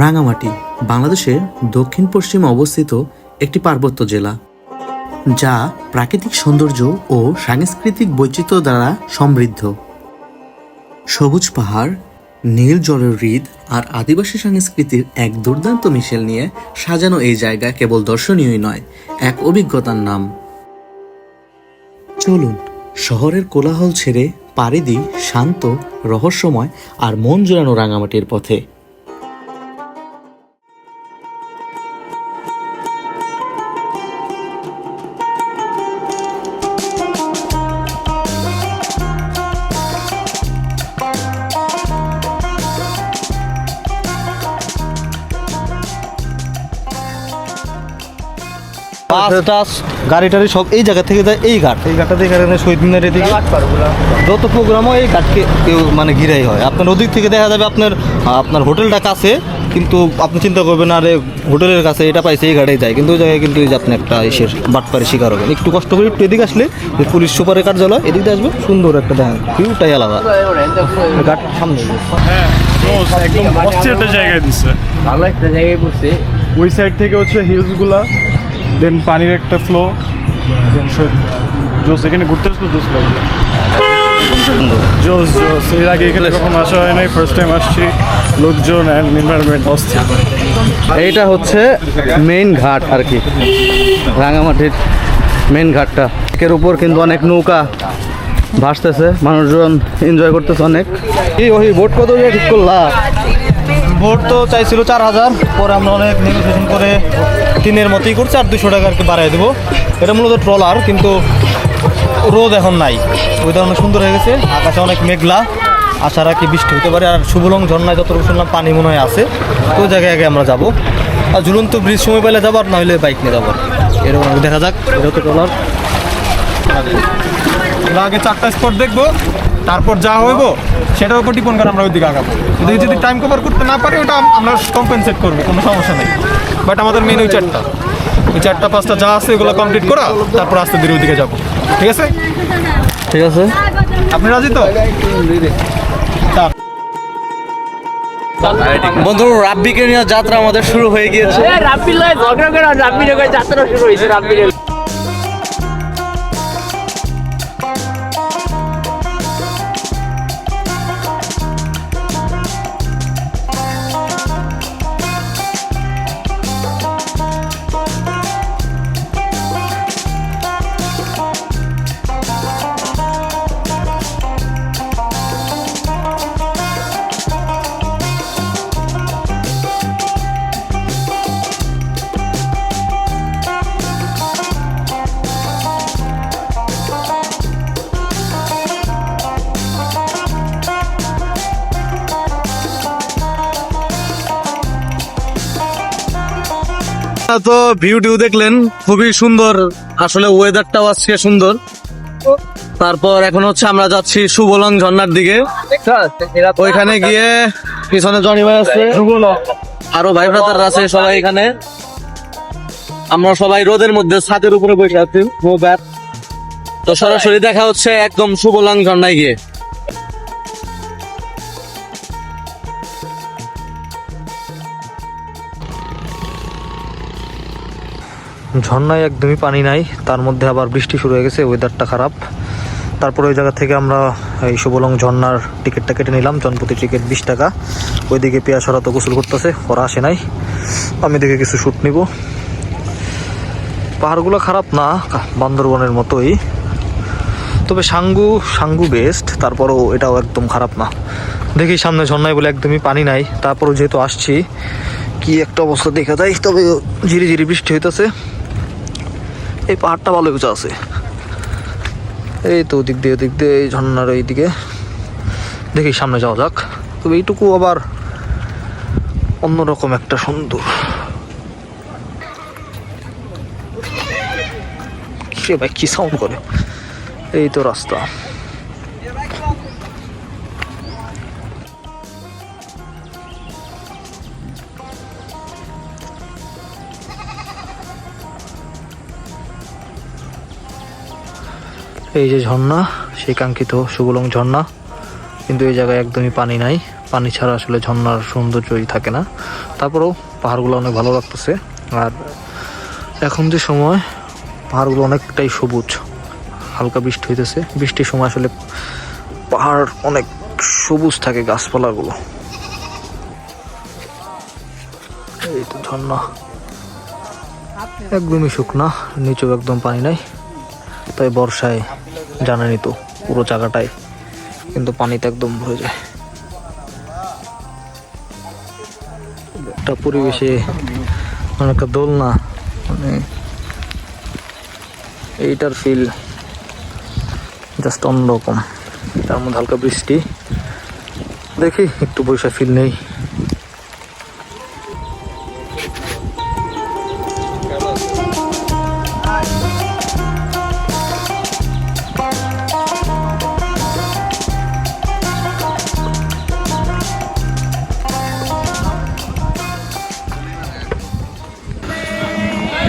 রাঙামাটি বাংলাদেশের দক্ষিণ পশ্চিমে অবস্থিত একটি পার্বত্য জেলা, যা প্রাকৃতিক সৌন্দর্য ও সাংস্কৃতিক বৈচিত্র্য দ্বারা সমৃদ্ধ। সবুজ পাহাড়, নীল জলের হ্রদ আর আদিবাসী সংস্কৃতির এক দুর্দান্ত মিশেল নিয়ে সাজানো এই জায়গা কেবল দর্শনীয়ই নয়, এক অভিজ্ঞতার নাম। চলুন শহরের কোলাহল ছেড়ে পাড়ি দিই শান্ত, রহস্যময় আর মন জোড়ানো রাঙামাটির পথে। গাড়ি টাড়ি সব এই জায়গা থেকে যায়, এই ঘাটটা থেকে শহীদ মিনার এদিকে যত প্রোগ্রামও এই ঘাটকে কেউ মানে ঘিরাই হয়। আপনার ওদিক থেকে দেখা যাবে আপনার হোটেলটা কাছে, কিন্তু আপনি চিন্তা করবেন আরে হোটেলের কাছে এটা পাইছে, এই ঘাটেই যায়, কিন্তু ওই জায়গায় কিন্তু এই যে আপনি একটা ইসের বাটপাড়ি শিকার হবেন। একটু কষ্ট করে একটু এদিকে আসলে যে পুলিশ সুপারের কার্যালয় এদিক দিয়ে আসবে, সুন্দর একটা দেখেন ভিউটাই আলাদা। ঘাট সামনে একদম অস্থির একটা জায়গায় দিচ্ছে, ভালো একটা জায়গায় পড়ছে। ওই সাইড থেকে হচ্ছে হিলসগুলা, দেন পানির একটা ফ্লো, দেন জোস এখানে ঘুরতে আসলো, জোস লাগলো, জোস জোস। এর আগে এখানে কখনো আসা হয় নাই, ফার্স্ট টাইম আসছি। লোকজন অ্যান্ড এনভায়রনমেন্ট অস্থির। এইটা হচ্ছে মেইন ঘাট আর কি, রাঙামাটির মেইন ঘাটটা। এর উপর কিন্তু অনেক নৌকা ভাসতেছে, মানুষজন এনজয় করতেছে অনেক। ওই বোট কত দিয়ে ঠিক করলা? বোট তো চাইছিল 4000, পরে আমরা অনেক নেগোসিয়েশন করে 3-এর মতোই করছি, আর 200 টাকা আর কি বাড়াই দেবো। এটা মূলত ট্রলার, কিন্তু রোদ এখন নাই, ওইটা অনেক সুন্দর হয়ে গেছে। আকাশে অনেক মেঘলা, আশা রাখি বৃষ্টি হতে পারে। আর শুভলং ঝর্ণায় যতটুকু শুনলাম পানি মনে হয় আছে, তো ওই জায়গায় আগে আমরা যাবো। আর ঝুলন্ত ব্রিজ সময় পেলে যাবো, আর নাহলে বাইক নিয়ে যাবো। এরকম দেখা যাক। এটা হচ্ছে ট্রলার। আগে 4টা স্পট দেখবো, তারপর যা হইব সেটার উপর ডিপেন্ড করে আমরা ওইদিকে আগাবো। যদি টাইম কভার করতে না পারি, ওটা আমরা কম্পেনসেট করবো, কোনো সমস্যা নেই। বাট আমাদের মেন ওই 4টা 5টা যা আছে ওগুলো কমপ্লিট করা, তারপর আস্তে ধীরে ওইদিকে যাবো। ঠিক আছে? ঠিক আছে, আপনি রাজি তো? বন্ধু, রাব্বিকে নিয়ে যাত্রা আমাদের শুরু হয়ে গিয়েছে। রাব্বির লয় ঝগড়া করে রাব্বির যাত্রা শুরু হয়েছে। রাব্বির তো ভিউ দেখলেন, খুবই সুন্দর আসলে, ওয়েদারটাও আজকে সুন্দর। তারপর এখন হচ্ছে আমরা যাচ্ছি শুভলং ঝর্ণার দিকে। ওইখানে গিয়ে পিছনে জনি ভাই আছে, আরো ভাই ব্রাদার আছে সবাই এখানে। আমরা সবাই রোদের মধ্যে ছাদের উপরে বসে আছি। তো সরাসরি দেখা হচ্ছে একদম শুভলং ঝর্ণায় গিয়ে। ঝর্ণায় একদমই পানি নাই, তার মধ্যে আবার বৃষ্টি শুরু হয়ে গেছে, ওয়েদারটা খারাপ। তারপর ওই জায়গা থেকে আমরা এই শুভলং ঝর্ণার টিকিটটা কেটে নিলাম, জনপ্রতি টিকিট 20 টাকা। ওইদিকে পেয়াসরা তো গোসল করতেছে, ওরা আসে নাই। আমি দেখে কিছু শ্যুট নিব। পাহাড়গুলো খারাপ না, বান্দরবনের মতোই, তবে সাঙ্গু বেস্ট। তারপরও এটাও একদম খারাপ না। দেখি সামনে ঝর্ণায় বলে একদমই পানি নাই। তারপরও যেহেতু আসছি, কি একটা অবস্থা দেখা যায়। তবে ঝিরি ঝিরি বৃষ্টি হইতেছে। এই পাহাড়টা ভালো উঁচা আছে, এই তো ওদিক দিয়ে এই ঝর্ণার এইদিকে। দেখি সামনে যাওয়া যাক। তবে এইটুকু আবার অন্যরকম একটা সুন্দর। সে ভাই কি সাউন্ড করে! এই তো রাস্তা। এই যে ঝর্ণা, সেই কাঙ্ক্ষিত শুভলং ঝর্ণা, কিন্তু এই জায়গায় একদমই পানি নাই। পানি ছাড়া আসলে ঝর্ণার সৌন্দর্যই থাকে না। তারপরেও পাহাড়গুলো অনেক ভালো লাগতেছে। আর এখন যে সময় পাহাড়গুলো অনেকটাই সবুজ, হালকা বৃষ্টি হইতেছে। বৃষ্টির সময় আসলে পাহাড় অনেক সবুজ থাকে, গাছপালাগুলো। এই তো ঝর্ণা, একদমই শুকনা, নিচেও একদম পানি নাই। তাই বর্ষায় জানেনই তো পুরো জায়গাটায় কিন্তু পানিতে একদম ভরে যায়। একটা পরিবেশে অনেকটা দোলনা, মানে এইটার ফিল জাস্ট অন্যরকম। তার মধ্যে হালকা বৃষ্টি, দেখি একটু বৈশা ফিল নেই।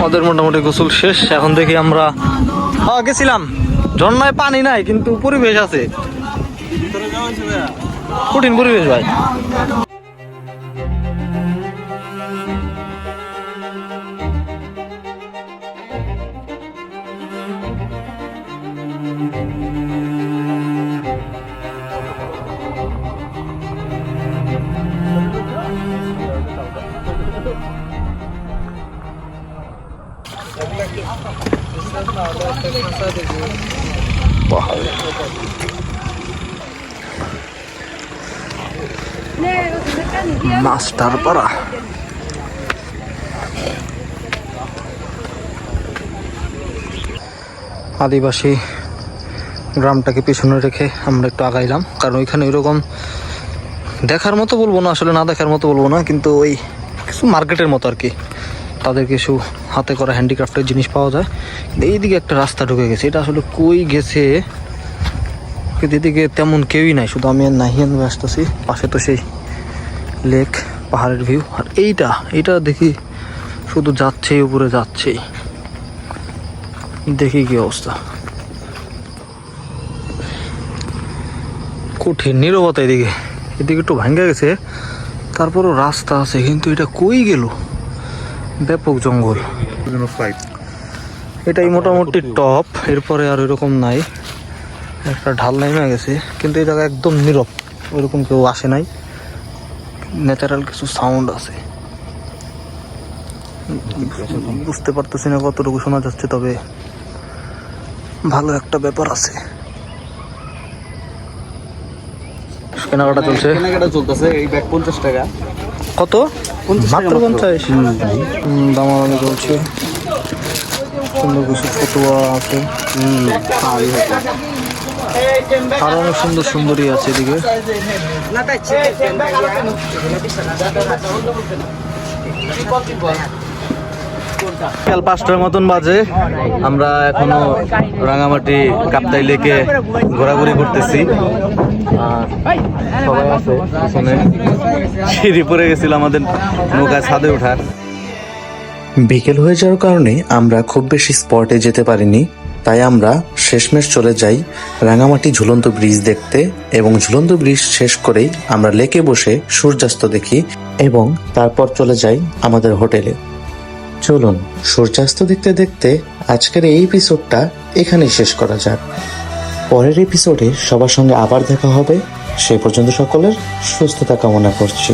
আমাদের মোটামুটি গোসল শেষ। এখন দেখি আমরা গেছিলাম ঝর্ণায়, পানি নাই কিন্তু পরিবেশ আছে, কঠিন পরিবেশ ভাই। মাস্টার পাড়া, আদিবাসী গ্রামটাকে পিছনে রেখে আমরা একটু আগাইলাম, কারণ ওইখানে ওইরকম দেখার মতো বলবো না, আসলে না দেখার মতো বলবো না, কিন্তু ওই কিছু মার্কেটের মতো আর কি, তাদের কিছু হাতে করা হ্যান্ডিক্রাফটের জিনিস পাওয়া যায়। এইদিকে একটা রাস্তা ঢুকে গেছে, এটা আসলে কই গেছে, এদিকে তেমন কেউই নাই, শুধু আমি আর নাহিয়ান আসতেছি। পাশে তো সেই লেক, পাহাড়ের ভিউ। আর এইটা দেখি শুধু যাচ্ছেই, উপরে যাচ্ছেই, দেখি কি অবস্থা। কঠিন নীরবতা এদিকে একটু ভাঙ্গা গেছে, তারপরও রাস্তা আছে, কিন্তু এটা কই গেল, ব্যাপক জঙ্গল। এটাই মোটামুটি টপ, এরপরে আর এরকম নাই, একটা ঢাল নেমে গেছে, কিন্তু এই জায়গা একদম নীরব, ওইরকম কেউ আসে নাই, ন্যাচারাল কিছু সাউন্ড আছে, বুঝতে পারতেছি না কতটুকু শোনা যাচ্ছে, তবে ভালো একটা ব্যাপার আছে। কেনাকাটা চলছে, এই ব্যাগ 50 টাকা। কত? মাত্র 50? দামাদামি চলছে, সুন্দর কিছু ফটোয়া আছে, আরো অনেক সুন্দর সুন্দরই আছে এদিকে। বিকাল 5টার মতন বাজে, আমরা এখনো রাঙামাটি কাপ্তাই লেকে ঘোরাঘুরি করতেছি। সবাই আছে পিছনে, সিঁড়ি পড়ে গেছিল আমাদের নৌকা ছাদে ওঠার। বিকেল হয়ে যাওয়ার কারণে আমরা খুব বেশি স্পটে যেতে পারিনি, তাই আমরা শেষমেশ চলে যাই রাঙামাটি ঝুলন্ত ব্রিজ দেখতে, এবং ঝুলন্ত ব্রিজ শেষ করেই আমরা লেকে বসে সূর্যাস্ত দেখি এবং তারপর চলে যাই আমাদের হোটেলে। চলুন সূর্যাস্ত দেখতে দেখতে আজকের এই এপিসোডটা এখানেই শেষ করা যাক। পরের এপিসোডে সবার সঙ্গে আবার দেখা হবে, সে পর্যন্ত সকলের সুস্থতা কামনা করছি।